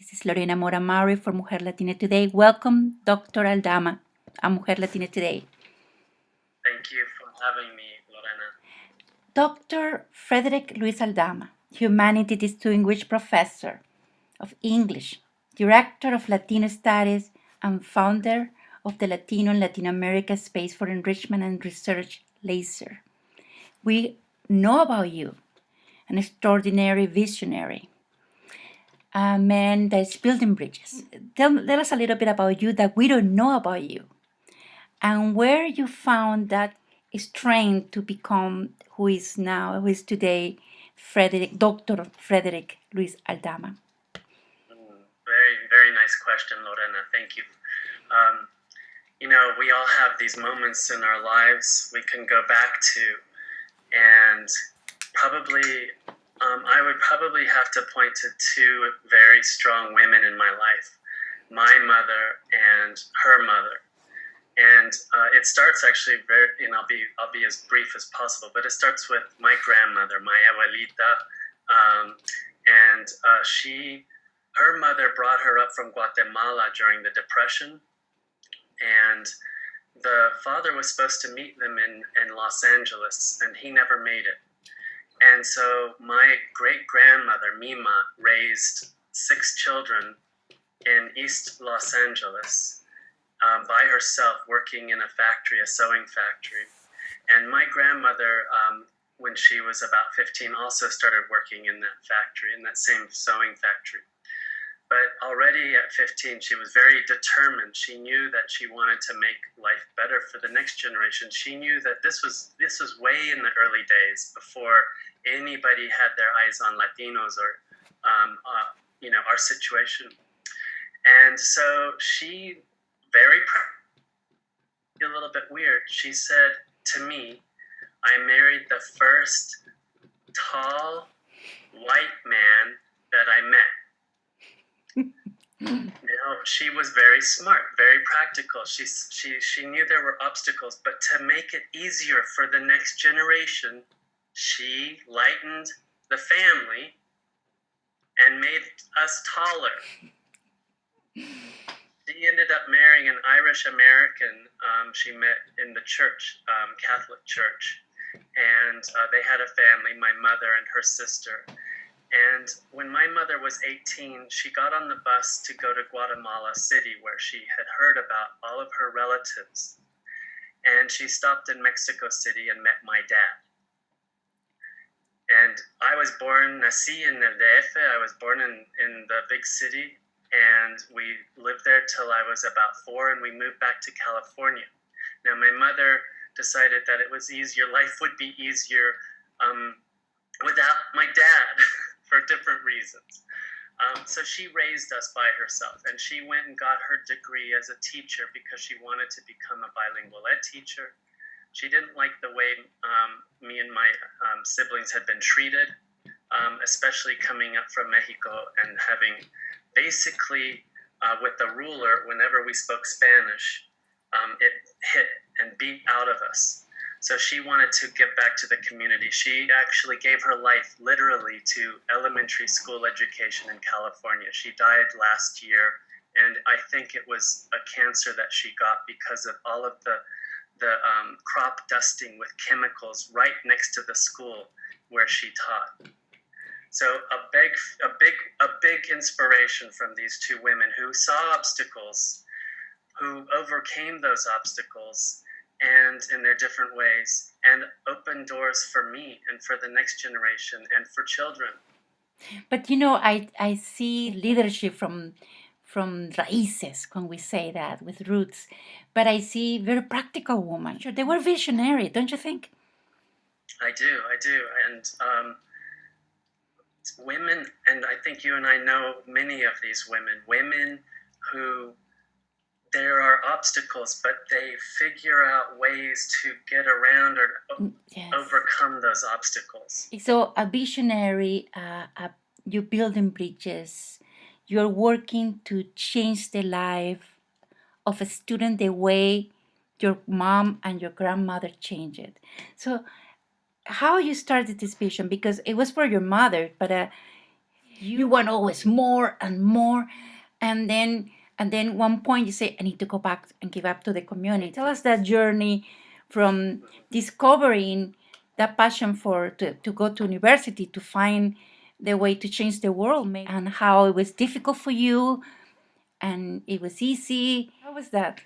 This is Lorena Mora-Mowry for Mujer Latina Today. Welcome, Dr. Aldama, a Mujer Latina Today. Thank you for having me, Lorena. Dr. Frederick Luis Aldama, Humanities Distinguished Professor of English, Director of Latino Studies, and founder of the Latino and Latin America Space for Enrichment and Research, L.A.S.E.R. We know about you, an extraordinary visionary, a man that's building bridges. Tell us a little bit about you that we don't know about you, and where you found that strength to become who is today Dr. Frederick Luis Aldama. Very, very nice question, Lorena. Thank you. We all have these moments in our lives we can go back to, and I would probably have to point to two very strong women in my life, my mother and her mother. And it starts actually I'll be as brief as possible, but it starts with my grandmother, my abuelita, and her mother brought her up from Guatemala during the Depression, and the father was supposed to meet them in Los Angeles, and he never made it. And so my great-grandmother, Mima, raised 6 children in East Los Angeles by herself, working in a factory, a sewing factory. And my grandmother, when she was about 15, also started working in that factory, in that same sewing factory. But already at 15, she was very determined. She knew that she wanted to make life better for the next generation. She knew that this was way in the early days, before anybody had their eyes on Latinos or our situation. And so she a little bit weird. She said to me, I married the first tall white man that I met. She was very smart, very practical. She knew there were obstacles, but to make it easier for the next generation, she lightened the family and made us taller. She ended up marrying an Irish American she met in the church, Catholic church, and they had a family, my mother and her sister. And when my mother was 18, she got on the bus to go to Guatemala City, where she had heard about all of her relatives. And she stopped in Mexico City and met my dad. And I was nací in L.A.S.E.R. I was born in the big city, and we lived there till I was about 4, and we moved back to California. Now, my mother decided that it was easier, life would be easier without my dad for different reasons. So she raised us by herself, and she went and got her degree as a teacher because she wanted to become a bilingual ed teacher. She didn't like the way me and my siblings had been treated, especially coming up from Mexico and having basically with the ruler, whenever we spoke Spanish, it hit and beat out of us. So she wanted to give back to the community. She actually gave her life literally to elementary school education in California. She died last year, and I think it was a cancer that she got because of all of the crop dusting with chemicals right next to the school where she taught. So a big inspiration from these two women who saw obstacles, who overcame those obstacles, and in their different ways, and open doors for me and for the next generation and for children. But I see leadership from raíces, when we say that, with roots. But I see very practical women. Sure, they were visionary, don't you think? I do. And women, and I think you and I know many of these women who there are obstacles, but they figure out ways to get around or overcome those obstacles. So a visionary, you're building bridges, you're working to change the life of a student the way your mom and your grandmother changed it. So how you started this vision? Because it was for your mother, but You want always more and more, and then one point you say, I need to go back and give up to the community. Tell us that journey from discovering that passion to go to university to find the way to change the world, maybe, and how it was difficult for you and it was easy. How was that?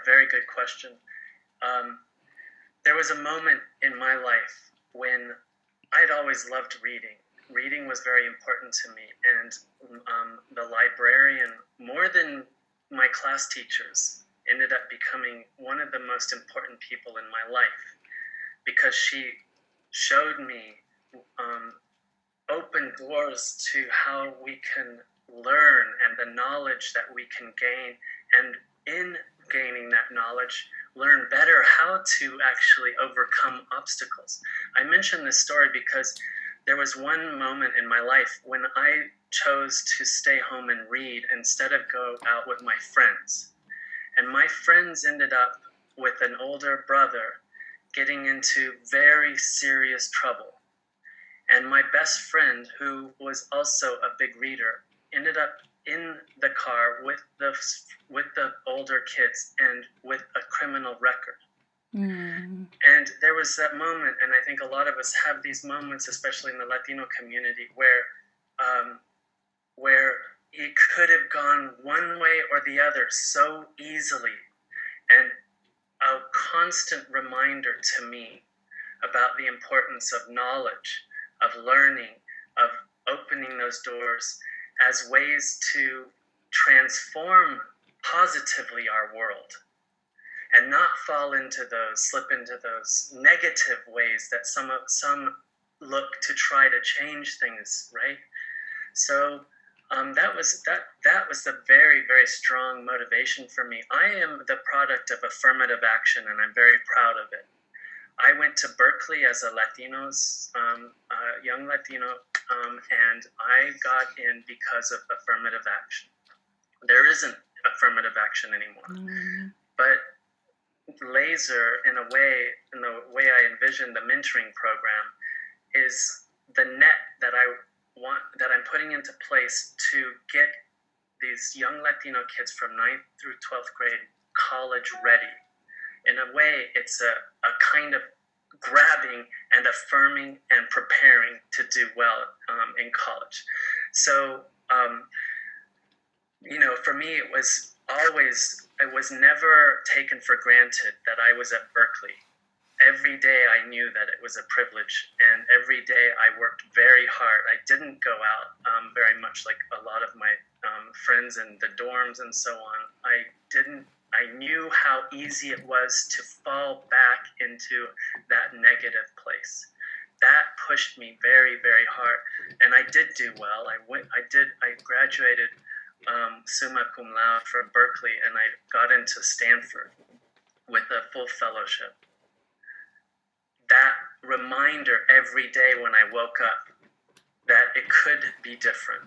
Very good question. There was a moment in my life when I'd always loved reading. Reading was very important to me, and the librarian, more than my class teachers, ended up becoming one of the most important people in my life because she showed me open doors to how we can learn and the knowledge that we can gain, and in gaining that knowledge, learn better how to actually overcome obstacles. I mention this story because there was one moment in my life when I chose to stay home and read instead of go out with my friends. And my friends ended up with an older brother getting into very serious trouble. And my best friend, who was also a big reader, ended up in the car with the older kids and with a criminal record. And there was that moment, and I think a lot of us have these moments, especially in the Latino community, where it could have gone one way or the other so easily. And a constant reminder to me about the importance of knowledge, of learning, of opening those doors as ways to transform positively our world and not slip into those negative ways that some look to try to change things, right? So that was a very, very strong motivation for me. I am the product of affirmative action, and I'm very proud of it. I went to Berkeley as a young Latino, and I got in because of affirmative action. There isn't affirmative action anymore. But L.A.S.E.R, in the way I envision the mentoring program, is the net that I'm putting into place to get these young Latino kids from 9th through 12th grade college ready. In a way, it's a kind of grabbing and affirming and preparing to do well in college. So, for me, it was never taken for granted that I was at Berkeley. Every day I knew that it was a privilege, and every day I worked very hard. I didn't go out very much like a lot of my friends in the dorms and so on. I knew how easy it was to fall back into that negative place. That pushed me very, very hard, and I did do well. I graduated summa cum laude from Berkeley, and I got into Stanford with a full fellowship. That reminder every day when I woke up that it could be different.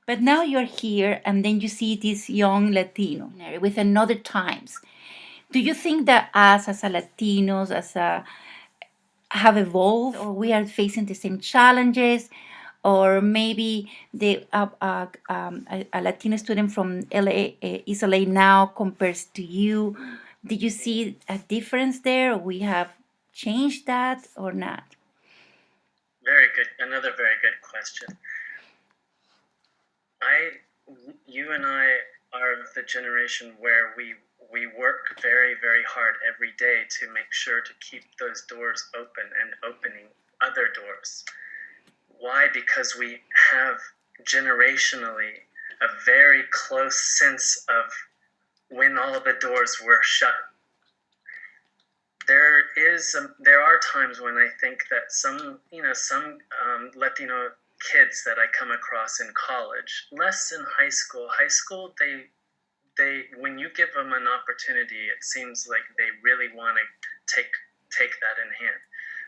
But now you're here, and then you see this young Latino with another times. Do you think that us as a Latinos, have evolved, or we are facing the same challenges, or maybe a Latino student from East LA now compares to you? Did you see a difference there, or we have changed that or not? Very good. Another very good question. You and I are the generation where we work very, very hard every day to make sure to keep those doors open and opening other doors. Why? Because we have generationally a very close sense of when all the doors were shut. There are times when I think that some Latino kids that I come across in college, less in high school. High school, they when you give them an opportunity, it seems like they really want to take that in hand.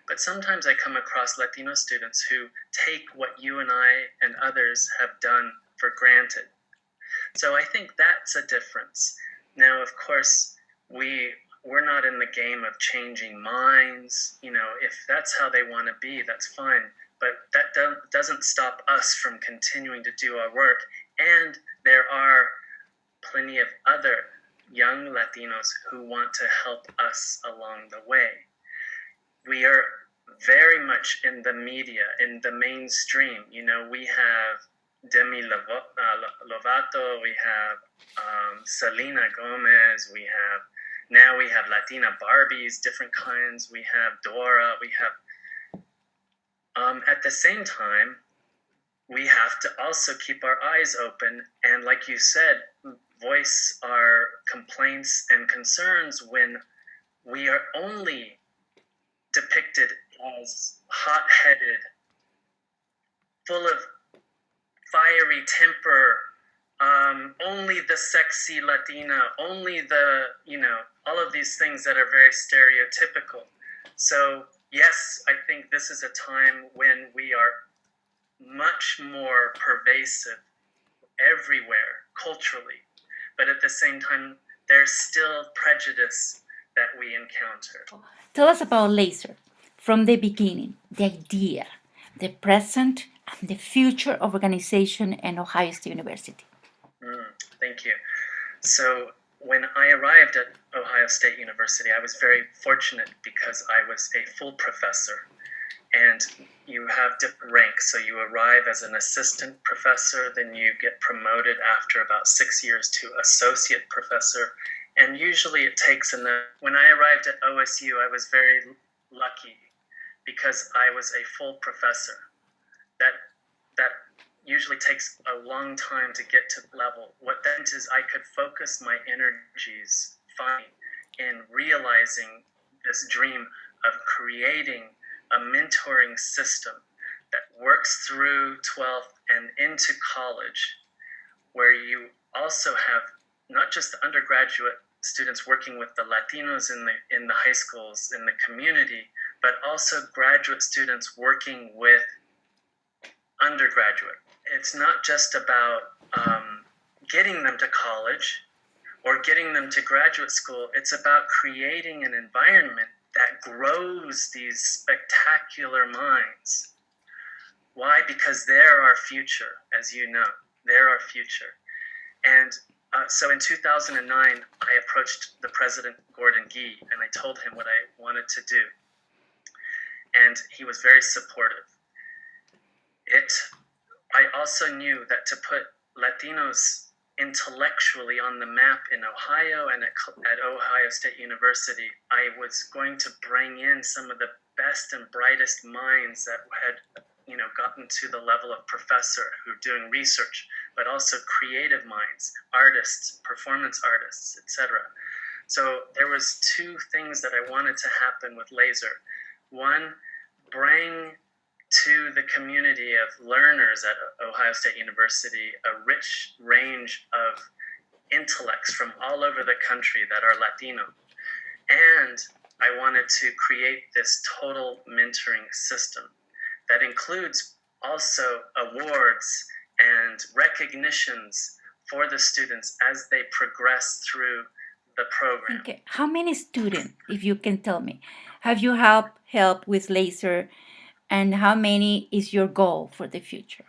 But sometimes I come across Latino students who take what you and I and others have done for granted. So I think that's a difference. Now, of course, we we're not in the game of changing minds. You know, if that's how they want to be, that's fine. But that doesn't stop us from continuing to do our work. And there are plenty of other young Latinos who want to help us along the way. We are very much in the media, in the mainstream. You know, we have Demi Lovato, we have Selena Gomez, we have Latina Barbies, different kinds. We have Dora. We have, at the same time, we have to also keep our eyes open. And like you said, voice our complaints and concerns when we are only depicted as hot-headed, full of fiery temper, only the sexy Latina, only the, all of these things that are very stereotypical. So yes, I think this is a time when we are much more pervasive everywhere culturally, but at the same time, there's still prejudice that we encounter. Tell us about L.A.S.E.R. From the beginning, the idea, the present, and the future of organization in Ohio State University. Thank you. So when I arrived at Ohio State University, I was very fortunate because I was a full professor. And you have different ranks. So you arrive as an assistant professor, then you get promoted after about 6 years to associate professor. And usually it takes when I arrived at OSU, I was very lucky because I was a full professor. That usually takes a long time to get to the level. What that meant is I could focus my energies in realizing this dream of creating a mentoring system that works through 12th and into college, where you also have not just the undergraduate students working with the Latinos in the high schools, in the community, but also graduate students working with undergraduate. It's not just about getting them to college or getting them to graduate school. It's about creating an environment that grows these spectacular minds. Why? Because they're our future, as you know. They're our future. And so in 2009, I approached the president, Gordon Gee, and I told him what I wanted to do. And he was very supportive. I also knew that to put Latinos intellectually on the map in Ohio and at Ohio State University, I was going to bring in some of the best and brightest minds that had, gotten to the level of professor who are doing research, but also creative minds, artists, performance artists, etc. So there was two things that I wanted to happen with L.A.S.E.R. One, bring to the community of learners at Ohio State University a rich range of intellects from all over the country that are Latino. And I wanted to create this total mentoring system that includes also awards and recognitions for the students as they progress through the program. Okay. How many students, if you can tell me, have you helped with L.A.S.E.R, and how many is your goal for the future?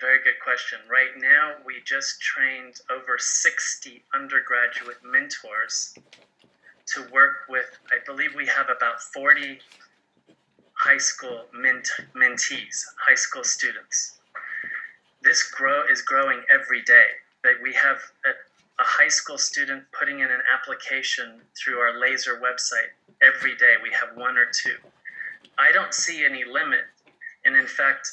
Very good question. Right now, we just trained over 60 undergraduate mentors to work with. I believe we have about 40 high school mentees, high school students. This is growing every day. We have a high school student putting in an application through our L.A.S.E.R website every day. We have one or two. I don't see any limit. And in fact,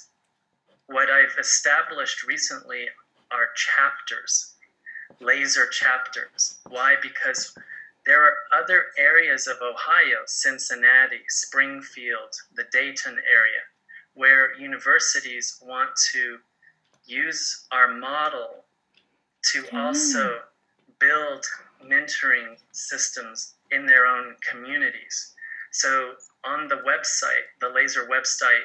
what I've established recently are chapters, L.A.S.E.R chapters. Why? Because there are other areas of Ohio, Cincinnati, Springfield, the Dayton area, where universities want to use our model to also build mentoring systems in their own communities. So on the website, the L.A.S.E.R website,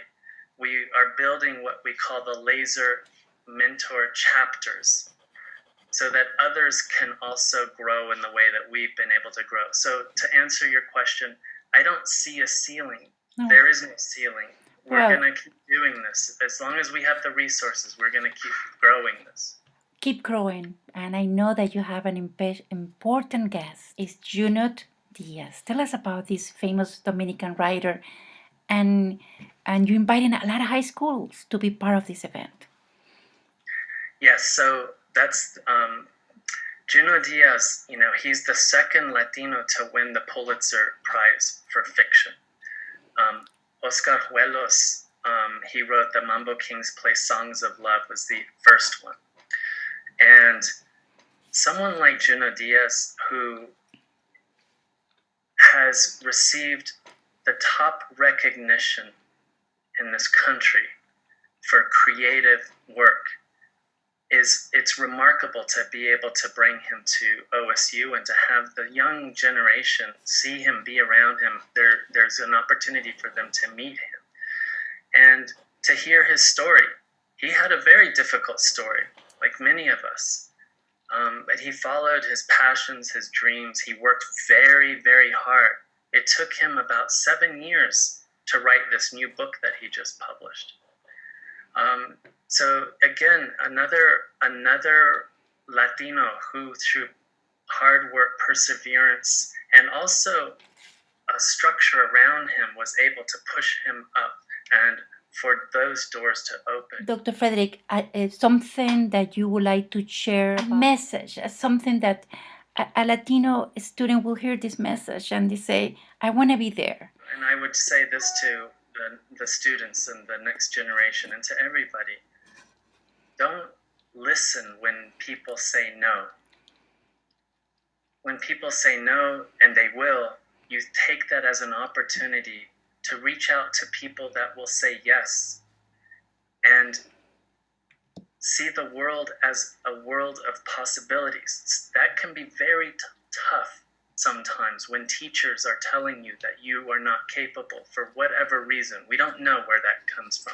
we are building what we call the L.A.S.E.R mentor chapters. so that others can also grow in the way that we've been able to grow. So to answer your question, I don't see a ceiling. No. There is no ceiling. We're Well- going to keep doing this. As long as we have the resources, we're going to keep growing this. Keep growing. And I know that you have an important guest. It's Junot Diaz. Tell us about this famous Dominican writer. And you invited a lot of high schools to be part of this event. Yes, so that's Junot Diaz. You know, he's the second Latino to win the Pulitzer Prize for fiction. Oscar Huelos, he wrote the Mambo Kings play Songs of Love, was the first one. And someone like Junot Diaz, who has received the top recognition in this country for creative work, it's remarkable to be able to bring him to OSU and to have the young generation see him, be around him. There's an opportunity for them to meet him and to hear his story. He had a very difficult story, like many of us, but he followed his passions, his dreams. He worked very, very hard. It took him about 7 years to write this new book that he just published. So again, another Latino who, through hard work, perseverance, and also a structure around him, was able to push him up and for those doors to open. Dr. Frederick, something that you would like to share, a message, something that a Latino student will hear this message and they say, I want to be there. And I would say this to the students and the next generation and to everybody. Don't listen when people say no. When people say no, and they will, you take that as an opportunity to reach out to people that will say yes and see the world as a world of possibilities. That can be very tough sometimes when teachers are telling you that you are not capable for whatever reason. We don't know where that comes from.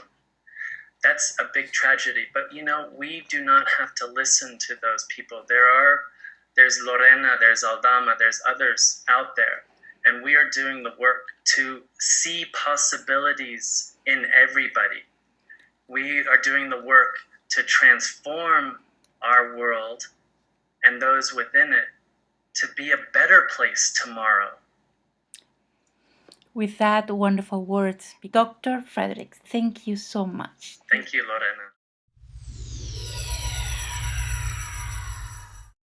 That's a big tragedy. But, you know, we do not have to listen to those people. There's Lorena, there's Aldama, there's others out there. And we are doing the work to see possibilities in everybody. We are doing the work to transform our world and those within it to be a better place tomorrow. With that wonderful words, Dr. Frederick, thank you so much. Thank you, Lorena.